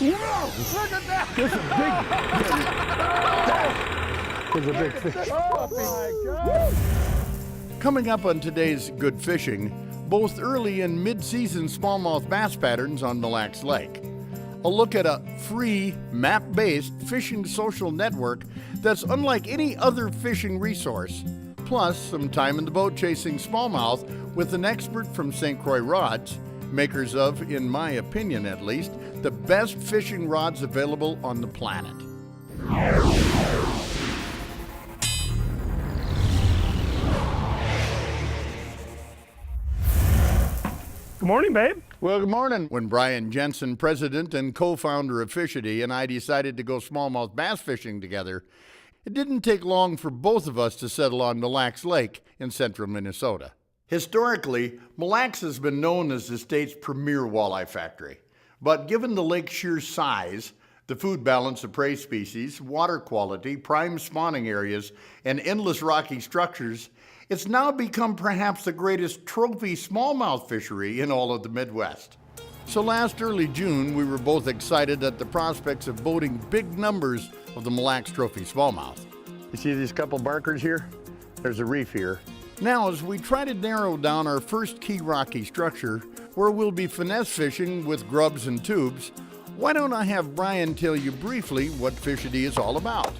Whoa! Look at that! This is a big fish. Oh my God! Coming up on today's Good Fishing, both early and mid-season smallmouth bass patterns on Mille Lacs Lake. A look at a free, map-based fishing social network that's unlike any other fishing resource. Plus, some time in the boat chasing smallmouth with an expert from St. Croix Rods, makers of, in my opinion at least, the best fishing rods available on the planet. Good morning, babe. Well, good morning. When Brian Jensen, president and co-founder of Fishity, and I decided to go smallmouth bass fishing together, it didn't take long for both of us to settle on Mille Lacs Lake in central Minnesota. Historically, Mille Lacs has been known as the state's premier walleye factory. But given the lake's sheer size, the food balance of prey species, water quality, prime spawning areas, and endless rocky structures, it's now become perhaps the greatest trophy smallmouth fishery in all of the Midwest. So last early June, we were both excited at the prospects of boating big numbers of the Mille Lacs trophy smallmouth. You see these couple barkers here? There's a reef here. Now, as we try to narrow down our first key rocky structure, where we'll be finesse fishing with grubs and tubes, why don't I have Brian tell you briefly what Fishity is all about?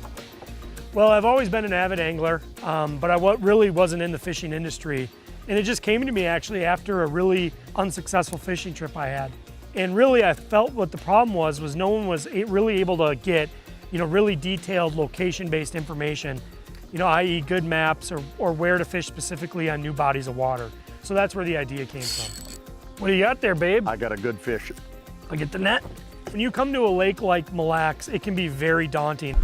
Well, I've always been an avid angler, but I really wasn't in the fishing industry. And it just came to me actually after a really unsuccessful fishing trip I had. And really I felt what the problem was no one was really able to get, really detailed location-based information, i.e. good maps or where to fish specifically on new bodies of water. So that's where the idea came from. What do you got there, babe? I got a good fish. I'll get the net. When you come to a lake like Mille Lacs, it can be very daunting.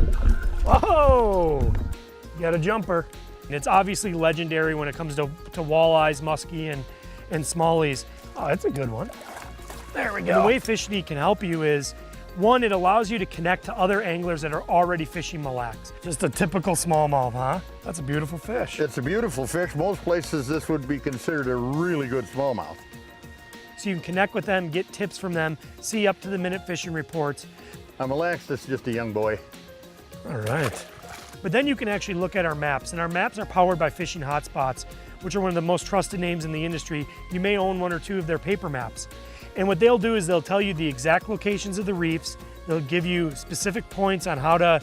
Oh, you got a jumper. And it's obviously legendary when it comes to walleyes, muskie, and smallies. Oh, that's a good one. There we go. And the way Fishity can help you is, one, it allows you to connect to other anglers that are already fishing Mille Lacs. Just a typical smallmouth, huh? That's a beautiful fish. It's a beautiful fish. Most places this would be considered a really good smallmouth. So you can connect with them, get tips from them, see up-to-the-minute fishing reports. On Mille Lacs, this is just a young boy. All right. But then you can actually look at our maps, and our maps are powered by Fishing Hotspots, which are one of the most trusted names in the industry. You may own one or two of their paper maps. And what they'll do is they'll tell you the exact locations of the reefs. They'll give you specific points on how to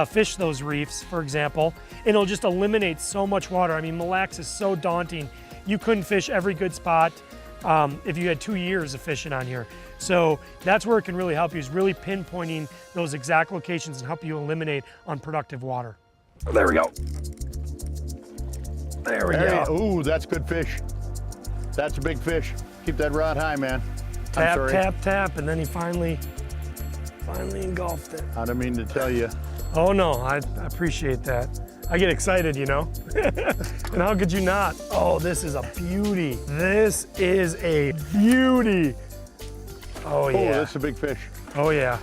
fish those reefs, for example, and it'll just eliminate so much water. I mean, Mille Lacs is so daunting. You couldn't fish every good spot if you had 2 years of fishing on here. So that's where it can really help you, is really pinpointing those exact locations and help you eliminate unproductive water. There we go. There we go. Ooh, that's good fish. That's a big fish. Keep that rod high, man. Tap, tap, tap, and then he finally engulfed it. I don't mean to tell you. Oh no, I appreciate that. I get excited, and how could you not? Oh, this is a beauty. This is a beauty. Oh yeah. Oh, that's a big fish. Oh yeah.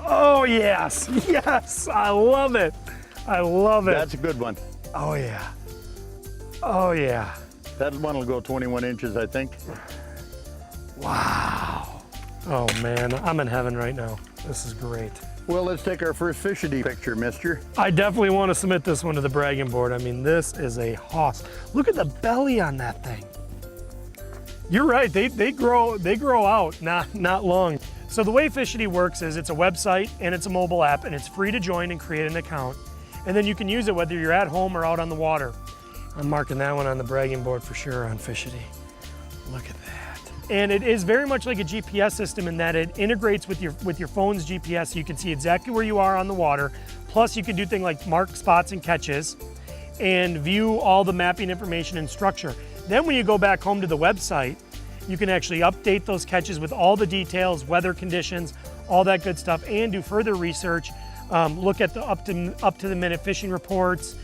Oh yes, yes, I love it. I love it. That's a good one. Oh yeah. Oh yeah. That one will go 21 inches, I think. Wow. Oh man, I'm in heaven right now. This is great. Well, let's take our first Fishity picture, mister. I definitely want to submit this one to the bragging board. I mean, this is a hoss. Look at the belly on that thing. You're right, they grow out, not long. So the way Fishity works is it's a website and it's a mobile app, and it's free to join and create an account. And then you can use it whether you're at home or out on the water. I'm marking that one on the bragging board for sure on Fishity. Look at that. And it is very much like a GPS system in that it integrates with your phone's GPS, so you can see exactly where you are on the water. Plus you can do things like mark spots and catches and view all the mapping information and structure. Then when you go back home to the website, you can actually update those catches with all the details, weather conditions, all that good stuff, and do further research, look at the up-to-the-minute fishing reports,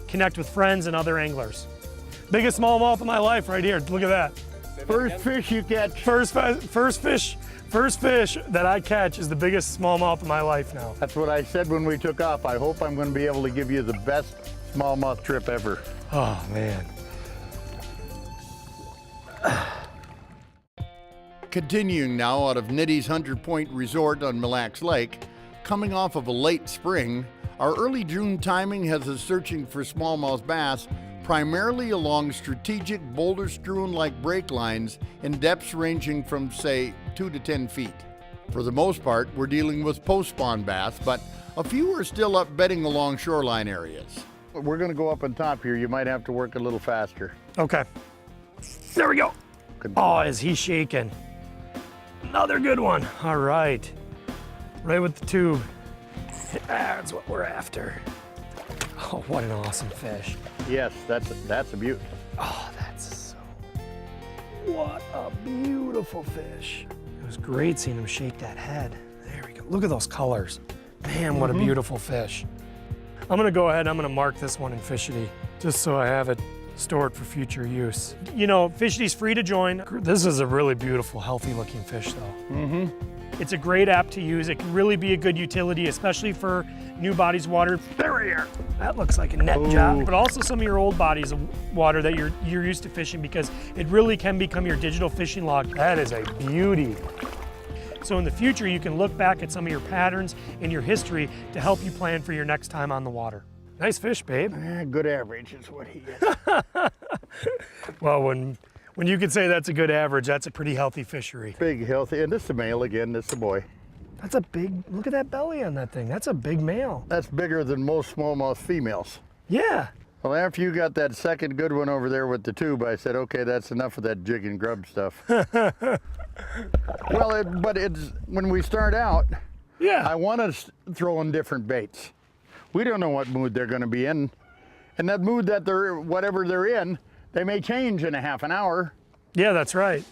connect with friends and other anglers. Biggest smallmouth of my life right here, look at that. First fish you catch. First fish that I catch is the biggest smallmouth of my life now. That's what I said when we took off. I hope I'm going to be able to give you the best smallmouth trip ever. Oh man. Continuing now out of Nitty's 100 Point Resort on Mille Lacs Lake, coming off of a late spring, our early June timing has us searching for smallmouth bass primarily along strategic boulder-strewn like break lines in depths ranging from, say, 2 to 10 feet. For the most part, we're dealing with post-spawn bass, but a few are still up bedding along shoreline areas. We're gonna go up on top here. You might have to work a little faster. Okay. There we go. Oh, is he shaking? Another good one. All right. Right with the tube. That's what we're after. Oh, what an awesome fish. Yes, that's a beaut. Oh, that's so... What a beautiful fish. It was great seeing him shake that head. There we go. Look at those colors. Man, what a beautiful fish. I'm gonna go ahead, I'm gonna mark this one in Fishity, just so I have it stored for future use. You know, Fishity's free to join. This is a really beautiful, healthy looking fish though. It's a great app to use. It can really be a good utility, especially for new bodies of water. There we are. That looks like a net job, but also some of your old bodies of water that you're used to fishing, because it really can become your digital fishing log. That is a beauty. So in the future, you can look back at some of your patterns and your history to help you plan for your next time on the water. Nice fish, babe. Good average is what he is. Well, when you can say that's a good average, that's a pretty healthy fishery. Big, healthy, and this is a male again, this is a boy. That's a big, look at that belly on that thing. That's a big male. That's bigger than most smallmouth females. Yeah. Well, after you got that second good one over there with the tube, I said, okay, that's enough of that jig and grub stuff. Well, but it's when we start out, Yeah. I want to throw in different baits. We don't know what mood they're going to be in. And that mood that whatever they're in, they may change in a half an hour. Yeah, that's right.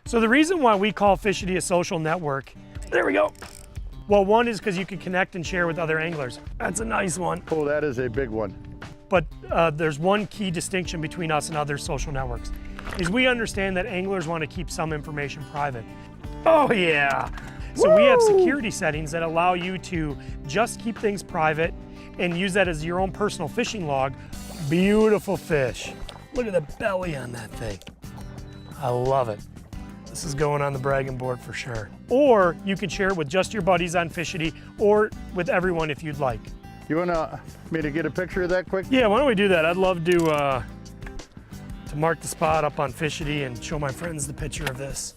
So the reason why we call Fishity a social network, there we go. Well, one is because you can connect and share with other anglers. That's a nice one. Oh, that is a big one. But there's one key distinction between us and other social networks, is we understand that anglers want to keep some information private. Oh yeah. So we have security settings that allow you to just keep things private and use that as your own personal fishing log. Beautiful fish. Look at the belly on that thing. I love it. This is going on the bragging board for sure. Or you can share it with just your buddies on Fishity, or with everyone if you'd like. You want me to get a picture of that quick? Yeah, why don't we do that? I'd love to mark the spot up on Fishity and show my friends the picture of this.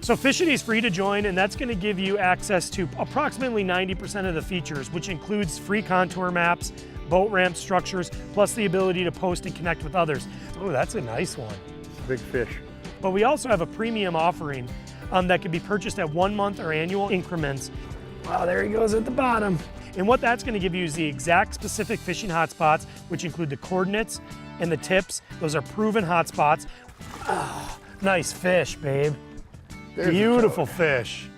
So Fishity is free to join, and that's going to give you access to approximately 90% of the features, which includes free contour maps, boat ramp structures, plus the ability to post and connect with others. Oh, that's a nice one. It's a big fish. But we also have a premium offering that can be purchased at 1 month or annual increments. Wow, there he goes at the bottom. And what that's going to give you is the exact specific fishing hotspots, which include the coordinates and the tips. Those are proven hotspots. Oh, nice fish, babe. There's Beautiful fish.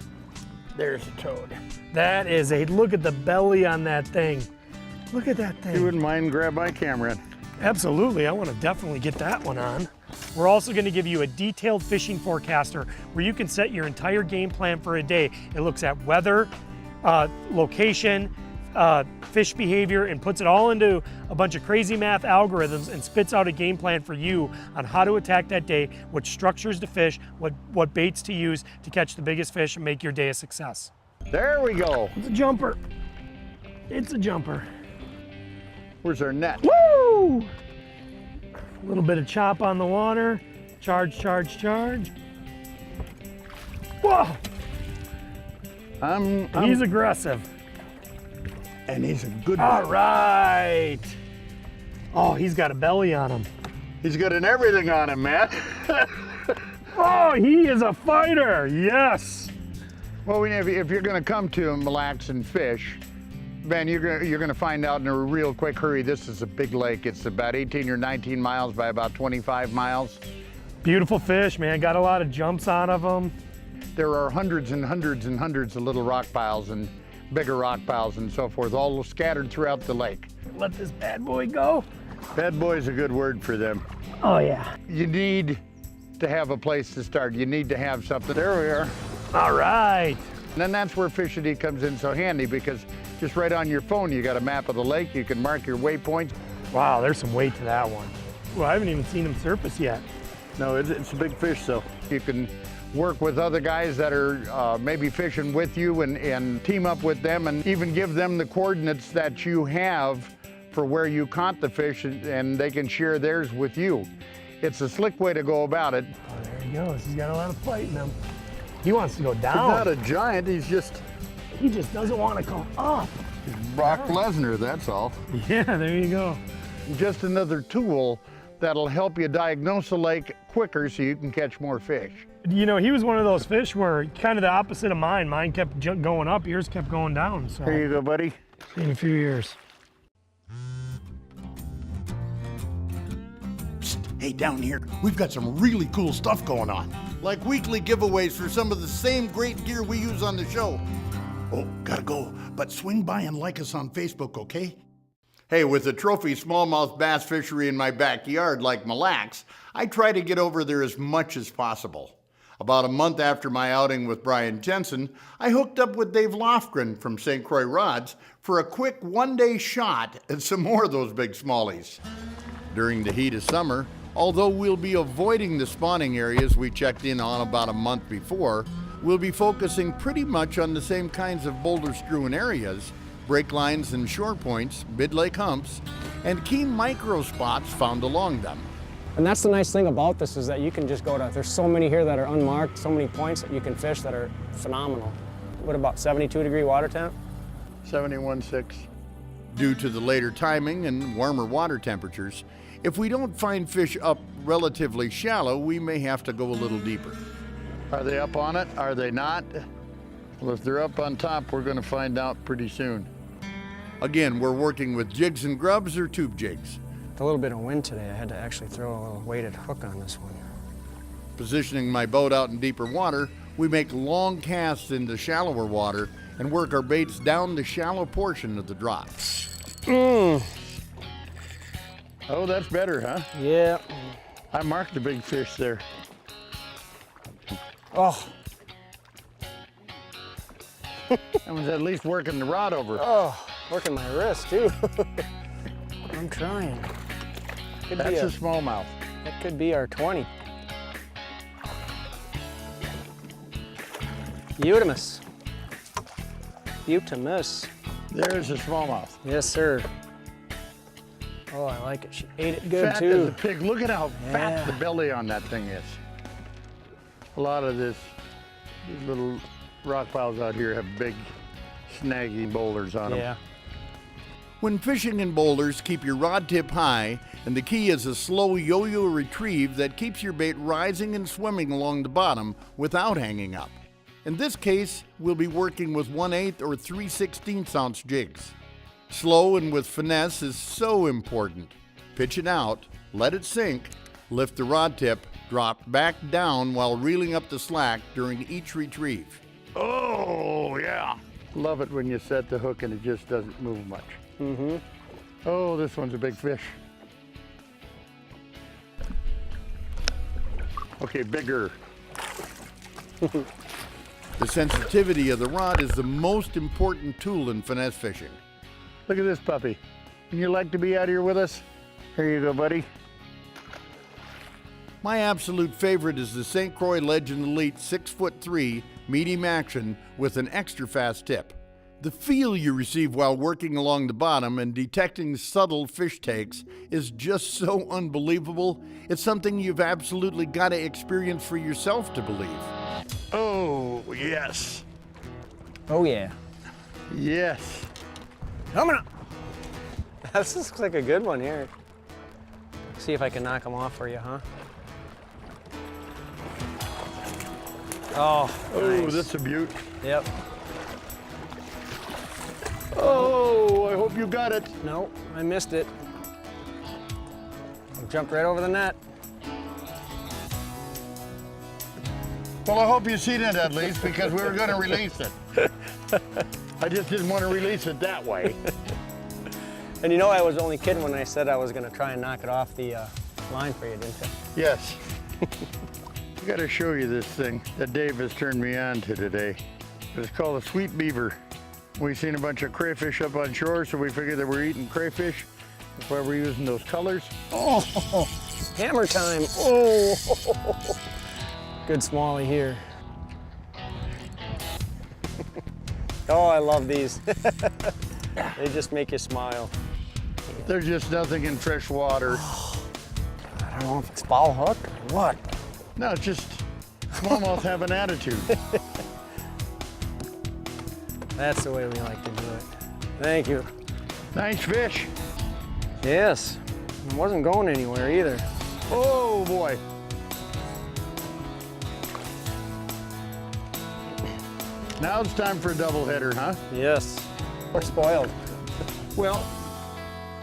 There's a toad. That is a, look at the belly on that thing. Look at that thing. You wouldn't mind grab my camera? Absolutely, I want to definitely get that one on. We're also going to give you a detailed fishing forecaster where you can set your entire game plan for a day. It looks at weather, location, fish behavior, and puts it all into a bunch of crazy math algorithms and spits out a game plan for you on how to attack that day, what structures to fish, what baits to use to catch the biggest fish and make your day a success. There we go. It's a jumper. It's a jumper. Where's our net? Woo! A little bit of chop on the water. Charge, charge, charge. Whoa! He's aggressive. And he's a good one. All right. Oh, he's got a belly on him. He's got an everything on him, man. Oh, he is a fighter. Yes. Well, if you're going to come to Mille Lacs and fish, Ben, you're going to find out in a real quick hurry. This is a big lake. It's about 18 or 19 miles by about 25 miles. Beautiful fish, man. Got a lot of jumps out of them. There are hundreds and hundreds and hundreds of little rock piles and bigger rock piles and so forth, all scattered throughout the lake. Let this bad boy go. Bad boy's a good word for them. Oh, yeah. You need to have a place to start. You need to have something. There we are. All right. And then that's where Fishity comes in so handy, because just right on your phone, you got a map of the lake. You can mark your waypoints. Wow, there's some weight to that one. Well, I haven't even seen him surface yet. No, it's a big fish, so you can work with other guys that are maybe fishing with you and team up with them and even give them the coordinates that you have for where you caught the fish and they can share theirs with you. It's a slick way to go about it. Oh, there he goes. He's got a lot of fight in him. He wants to go down. He's not a giant, he just doesn't want to come up. Brock Lesnar, that's all. Yeah, there you go. Just another tool that'll help you diagnose a lake quicker so you can catch more fish. You know, he was one of those fish where kind of the opposite of mine. Mine kept going up, yours kept going down. So Here you go, buddy. see you in a few years. Hey, down here, we've got some really cool stuff going on. Like weekly giveaways for some of the same great gear we use on the show. Oh, gotta go, but swing by and like us on Facebook, okay? Hey, with a trophy smallmouth bass fishery in my backyard like Mille Lacs, I try to get over there as much as possible. About a month after my outing with Brian Jensen, I hooked up with Dave Lofgren from St. Croix Rods for a quick one-day shot at some more of those big smallies. During the heat of summer, although we'll be avoiding the spawning areas we checked in on about a month before, we'll be focusing pretty much on the same kinds of boulder-strewn areas, break lines and shore points, mid-lake humps, and key micro spots found along them. And that's the nice thing about this is that you can just go to, there's so many here that are unmarked, so many points that you can fish that are phenomenal. What about 72-degree water temp? 71.6. Due to the later timing and warmer water temperatures, if we don't find fish up relatively shallow, we may have to go a little deeper. Are they up on it? Are they not? Well, if they're up on top, we're going to find out pretty soon. Again, we're working with jigs and grubs or tube jigs. With a little bit of wind today, I had to actually throw a little weighted hook on this one. Positioning my boat out in deeper water, we make long casts into shallower water and work our baits down the shallow portion of the drop. Oh, that's better, huh? Yeah. I marked the big fish there. Oh, I was at least working the rod over. oh, working my wrist too. I'm trying. Could That's be a smallmouth. that could be our 20. Butamus. Butamus. There's a smallmouth. Yes, sir. Oh, I like it. She ate it good Fat too. as a pig. Look at how fat Yeah. the belly on that thing is. A lot of these little rock piles out here have big snaggy boulders on them. Yeah. When fishing in boulders, keep your rod tip high, and the key is a slow yo-yo retrieve that keeps your bait rising and swimming along the bottom without hanging up. In this case, we'll be working with 1/8 or 3/16 ounce jigs. Slow and with finesse is so important. Pitch it out, let it sink, lift the rod tip, drop back down while reeling up the slack during each retrieve. Oh, yeah. Love it when you set the hook and it just doesn't move much. Mm-hmm. Oh, this one's a big fish. Okay, bigger. The sensitivity of the rod is the most important tool in finesse fishing. Look at this puppy. Would you like to be out here with us? Here you go, buddy. My absolute favorite is the St. Croix Legend Elite 6'3" medium action with an extra fast tip. The feel you receive while working along the bottom and detecting subtle fish takes is just so unbelievable. It's something you've absolutely got to experience for yourself to believe. Oh, yes. Oh yeah. Yes. Coming up. This looks like a good one here. See if I can knock them off for you, huh? Oh, Oh, nice. that's a beaut. Yep. Oh, I hope you got it. No, I missed it. Jumped right over the net. Well, I hope you've seen it at least because we were going to release it. I just didn't want to release it that way. And you know I was only kidding when I said I was going to try and knock it off the line for you, didn't I? Yes. I got to show you this thing that Dave has turned me on to today. It's called a sweet beaver. We've seen a bunch of crayfish up on shore, so we figured that we're eating crayfish. That's why we're using those colors. Oh, hammer time. Oh, Good smallie here. Oh, I love these. They just make you smile. There's just nothing in fresh water. I don't know if it's ball hook or what. No, it's just smallmouth have an attitude. That's the way we like to do it. Thank you. Nice fish. Yes, it wasn't going anywhere either. Oh boy. Now it's time for a double header, huh? Yes, we're spoiled. Well,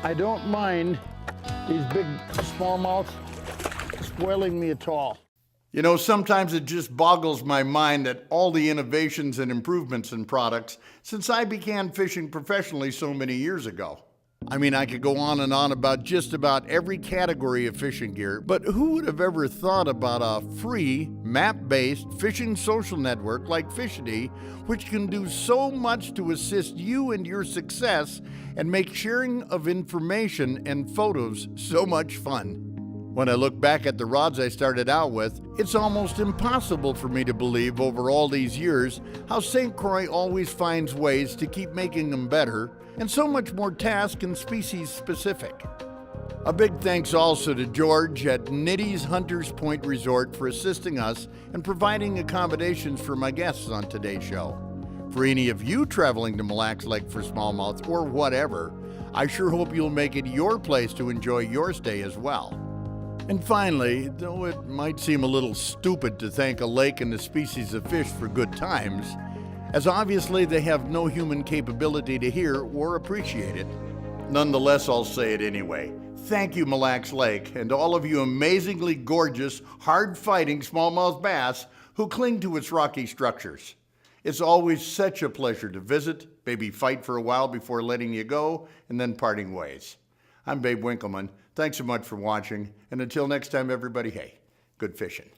I don't mind these big smallmouths spoiling me at all. You know, sometimes it just boggles my mind at all the innovations and improvements in products since I began fishing professionally so many years ago. I mean, I could go on and on about just about every category of fishing gear, but who would have ever thought about a free, map-based fishing social network like Fishity, which can do so much to assist you in your success and make sharing of information and photos so much fun. When I look back at the rods I started out with, it's almost impossible for me to believe over all these years how St. Croix always finds ways to keep making them better and so much more task and species specific. A big thanks also to George at Nitty's Hunters Point Resort for assisting us and providing accommodations for my guests on today's show. For any of you traveling to Mille Lacs Lake for smallmouth or whatever, I sure hope you'll make it your place to enjoy your stay as well. And finally, though it might seem a little stupid to thank a lake and a species of fish for good times, as obviously they have no human capability to hear or appreciate it, nonetheless I'll say it anyway. Thank you, Mille Lacs Lake, and all of you amazingly gorgeous, hard-fighting smallmouth bass who cling to its rocky structures. It's always such a pleasure to visit, maybe fight for a while before letting you go, and then parting ways. I'm Babe Winkelman. Thanks so much for watching, and until next time, everybody, hey, good fishing.